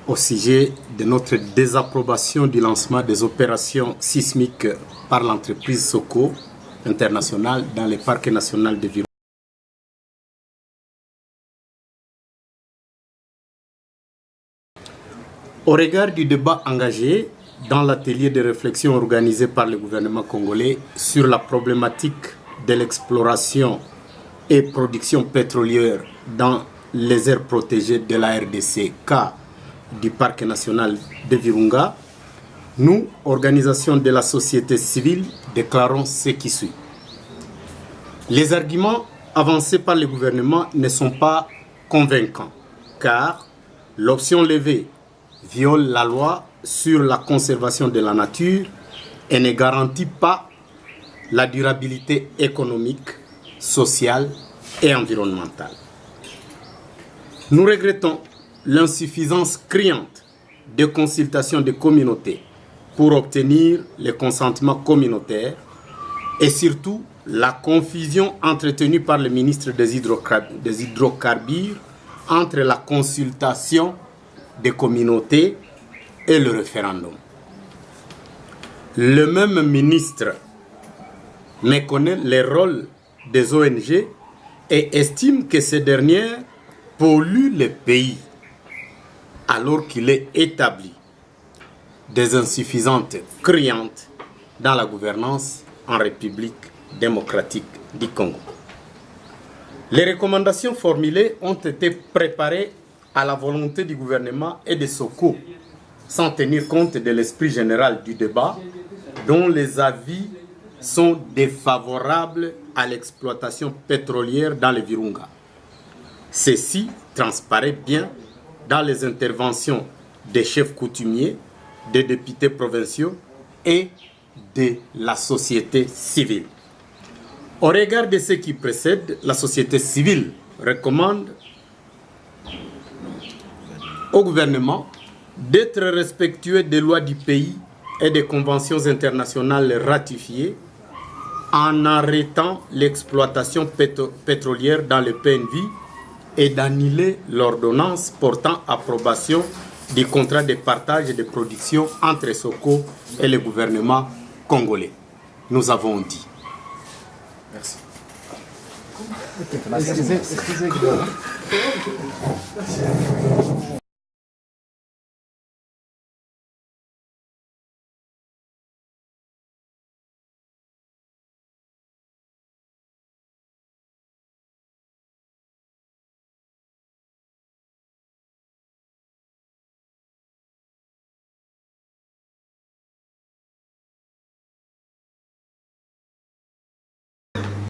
au sujet de notre désapprobation du lancement des opérations sismiques par l'entreprise Soko International dans les parcs nationaux de Virunga. Au regard du débat engagé dans l'atelier de réflexion organisé par le gouvernement congolais sur la problématique de l'exploration et production pétrolière dans les aires protégées de la RDC, cas du parc national de Virunga, nous, organisation de la société civile, déclarons ce qui suit. Les arguments avancés par le gouvernement ne sont pas convaincants, car l'option levée viole la loi sur la conservation de la nature et ne garantit pas la durabilité économique, sociale et environnementale. Nous regrettons l'insuffisance criante de consultation des communautés pour obtenir le consentement communautaire et surtout la confusion entretenue par le ministre des Hydrocarbures entre la consultation des communautés et le référendum. Le même ministre méconnaît le rôle des ONG et estime que ces dernières polluent le pays, alors qu'il est établi des insuffisances criantes dans la gouvernance en République démocratique du Congo. Les recommandations formulées ont été préparées à la volonté du gouvernement et de Soko, sans tenir compte de l'esprit général du débat, dont les avis sont défavorables à l'exploitation pétrolière dans le Virunga. Ceci transparaît bien dans les interventions des chefs coutumiers, des députés provinciaux et de la société civile. Au regard de ce qui précède, la société civile recommande au gouvernement d'être respectueux des lois du pays et des conventions internationales ratifiées en arrêtant l'exploitation pétrolière dans le PNV et d'annuler l'ordonnance portant approbation du contrat de partage et de production entre Soko et le gouvernement congolais. Nous avons dit. Merci. Excusez-moi.